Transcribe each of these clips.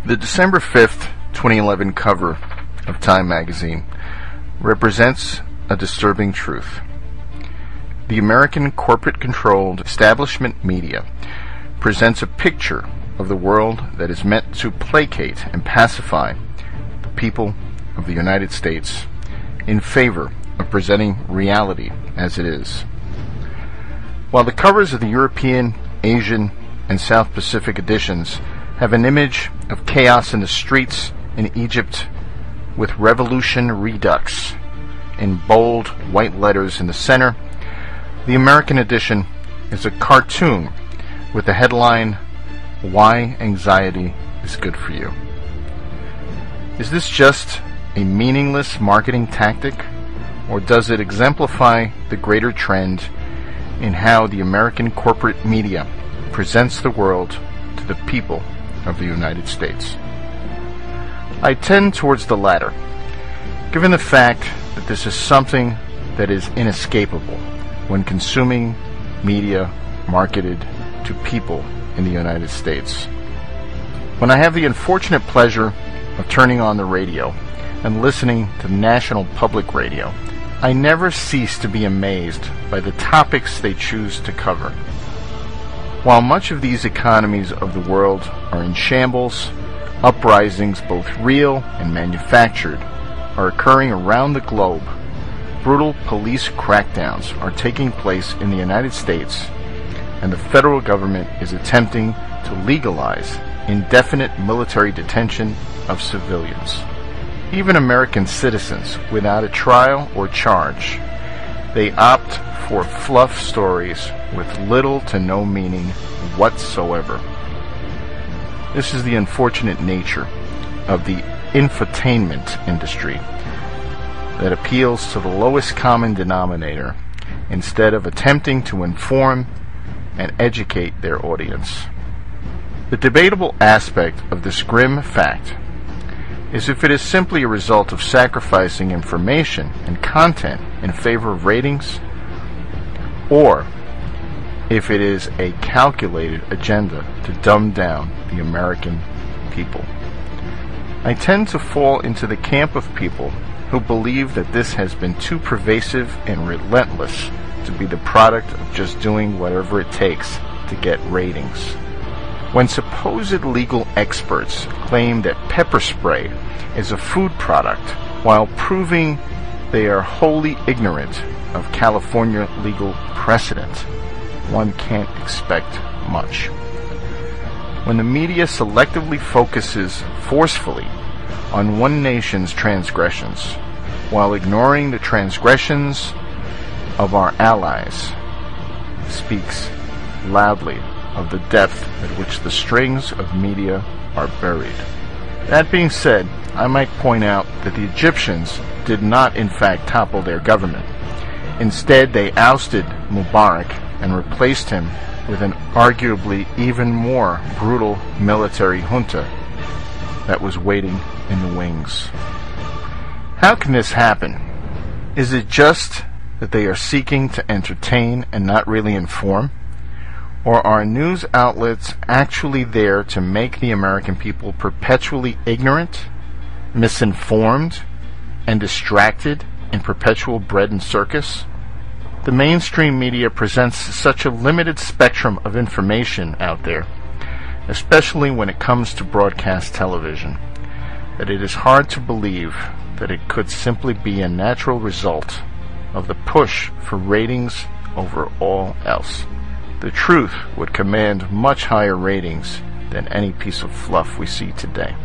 The December 5th, 2011 cover of Time magazine represents a disturbing truth. The American corporate-controlled establishment media presents a picture of the world that is meant to placate and pacify the people of the United States in favor of presenting reality as it is. While the covers of the European, Asian, and South Pacific editions have an image of chaos in the streets in Egypt with Revolution Redux in bold white letters in the center, the American edition is a cartoon with the headline, "Why Anxiety is Good for You." Is this just a meaningless marketing tactic, or does it exemplify the greater trend in how the American corporate media presents the world to the people of the United States? I tend towards the latter, given the fact that this is something that is inescapable when consuming media marketed to people in the United States. When I have the unfortunate pleasure of turning on the radio and listening to National Public Radio, I never cease to be amazed by the topics they choose to cover. While much of these economies of the world are in shambles, uprisings, both real and manufactured, are occurring around the globe. Brutal police crackdowns are taking place in the United States, and the federal government is attempting to legalize indefinite military detention of civilians, even American citizens, without a trial or charge. They opt for fluff stories with little to no meaning whatsoever. This is the unfortunate nature of the infotainment industry that appeals to the lowest common denominator instead of attempting to inform and educate their audience. The debatable aspect of this grim fact is if it is simply a result of sacrificing information and content in favor of ratings, or if it is a calculated agenda to dumb down the American people. I tend to fall into the camp of people who believe that this has been too pervasive and relentless to be the product of just doing whatever it takes to get ratings. When supposed legal experts claim that pepper spray is a food product while proving they are wholly ignorant of California legal precedent, one can't expect much. When the media selectively focuses forcefully on one nation's transgressions while ignoring the transgressions of our allies, speaks loudly of the depth at which the strings of media are buried. That being said, I might point out that the Egyptians did not in fact topple their government. Instead, they ousted Mubarak and replaced him with an arguably even more brutal military junta that was waiting in the wings. How can this happen? Is it just that they are seeking to entertain and not really inform? Or are news outlets actually there to make the American people perpetually ignorant, misinformed, and distracted in perpetual bread and circus? The mainstream media presents such a limited spectrum of information out there, especially when it comes to broadcast television, that it is hard to believe that it could simply be a natural result of the push for ratings over all else. The truth would command much higher ratings than any piece of fluff we see today.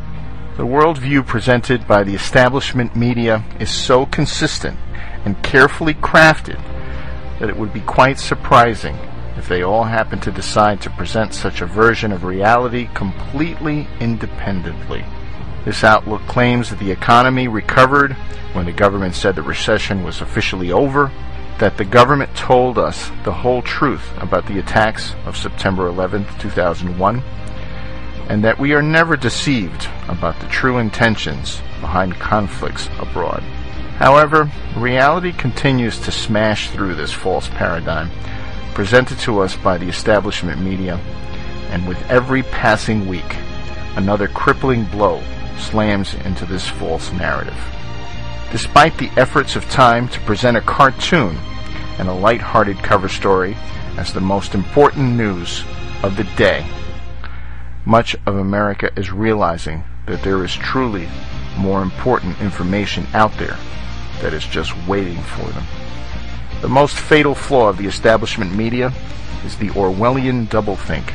The worldview presented by the establishment media is so consistent and carefully crafted that it would be quite surprising if they all happened to decide to present such a version of reality completely independently. This outlook claims that the economy recovered when the government said the recession was officially over, that the government told us the whole truth about the attacks of September 11, 2001, and that we are never deceived about the true intentions behind conflicts abroad. However, reality continues to smash through this false paradigm presented to us by the establishment media, and with every passing week, another crippling blow slams into this false narrative. Despite the efforts of Time to present a cartoon and a light-hearted cover story as the most important news of the day, much of America is realizing that there is truly more important information out there that is just waiting for them. The most fatal flaw of the establishment media is the Orwellian doublethink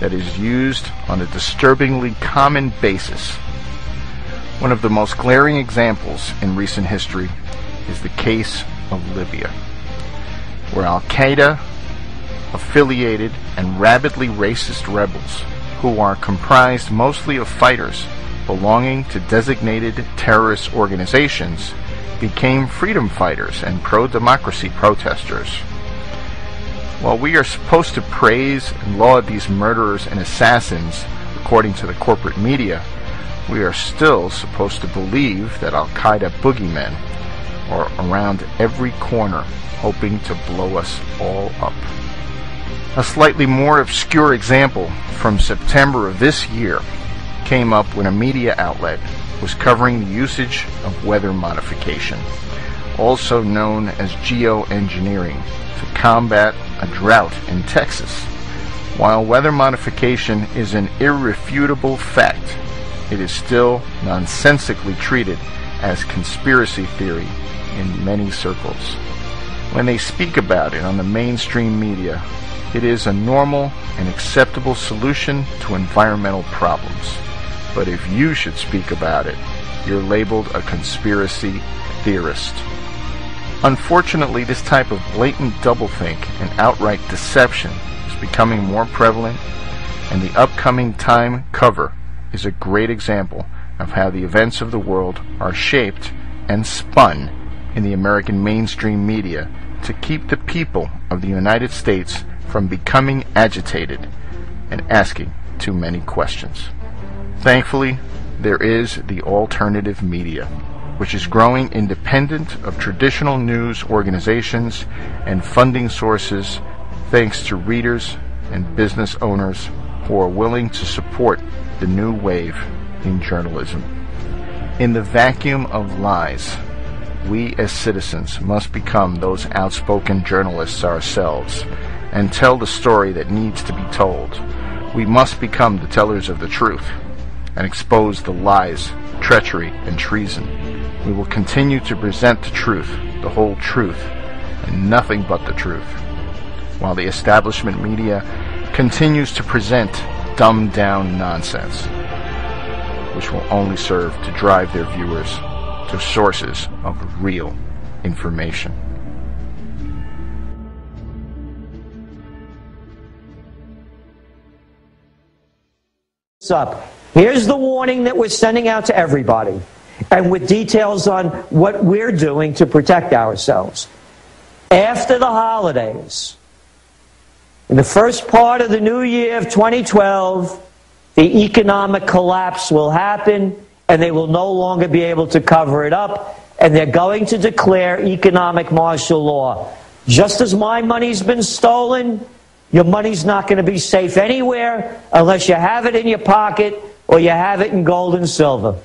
that is used on a disturbingly common basis. One of the most glaring examples in recent history is the case of Libya, where Al-Qaeda affiliated and rabidly racist rebels, who are comprised mostly of fighters belonging to designated terrorist organizations, became freedom fighters and pro-democracy protesters. While we are supposed to praise and laud these murderers and assassins according to the corporate media, we are still supposed to believe that Al-Qaeda boogeymen are around every corner hoping to blow us all up. A slightly more obscure example from September of this year came up when a media outlet was covering the usage of weather modification, also known as geoengineering, to combat a drought in Texas. While weather modification is an irrefutable fact, it is still nonsensically treated as conspiracy theory in many circles. When they speak about it on the mainstream media, it is a normal and acceptable solution to environmental problems. But if you should speak about it, you're labeled a conspiracy theorist. Unfortunately, this type of blatant doublethink and outright deception is becoming more prevalent, and the upcoming Time cover is a great example of how the events of the world are shaped and spun in the American mainstream media to keep the people of the United States from becoming agitated and asking too many questions. Thankfully, there is the alternative media, which is growing independent of traditional news organizations and funding sources, thanks to readers and business owners who are willing to support the new wave in journalism. In the vacuum of lies, we as citizens must become those outspoken journalists ourselves and tell the story that needs to be told. We must become the tellers of the truth and expose the lies, treachery, and treason. We will continue to present the truth, the whole truth, and nothing but the truth, while the establishment media continues to present dumbed-down nonsense, which will only serve to drive their viewers to sources of real information. Up. Here's the warning that we're sending out to everybody, and with details on what we're doing to protect ourselves. After the holidays, in the first part of the new year of 2012, the economic collapse will happen, and they will no longer be able to cover it up, and they're going to declare economic martial law. Just as my money's been stolen, your money's not going to be safe anywhere unless you have it in your pocket or you have it in gold and silver.